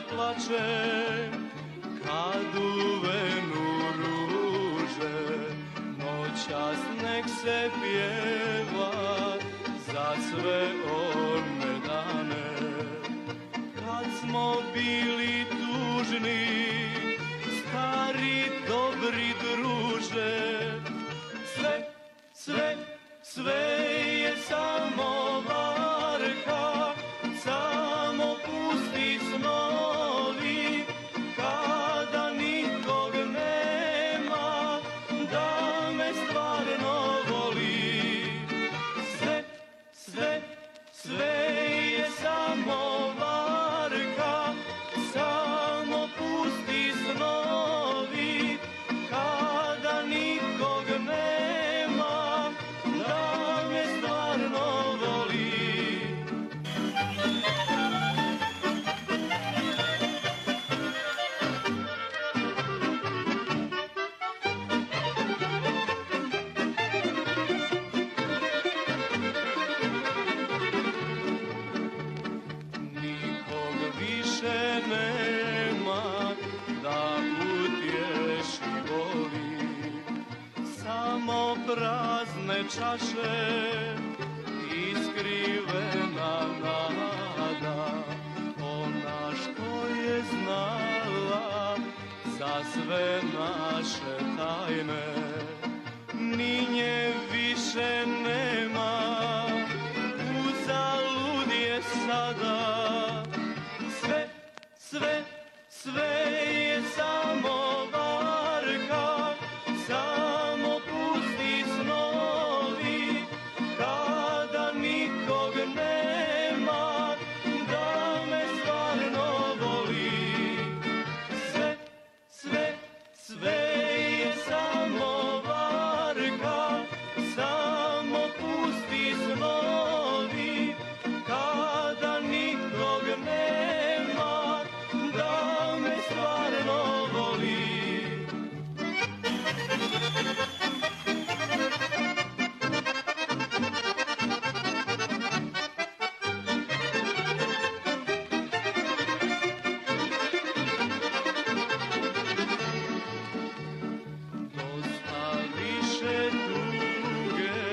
plače, kad u venu ruže, noćas nek se pjeva za sve one dane. Kad smo bili tužni, stari dobri druže, sve je samo varka, samo pusti snovi, kada nikog nema da me stvarno voli. Sve je samo varka, samo pusti snovi, kada nikog nema da me stvarno voli. Više nema da utješi boli, samo prazne čaše i skrivena nada, ona što je znala za sve naše tajne. Ni nje više nema, uzalud je sada. Sve je samo varka, samo pusti snovi, kada nikog nema da me stvarno voli. Sve je samo varka, samo pusti snovi, kada nikog nema da me stvarno voli. Dosta više tuge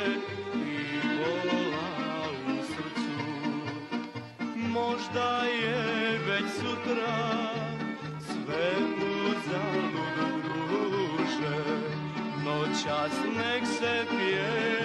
i bola u srcu, možda je već sutra sve uzalud druže, noćas nek se pjeva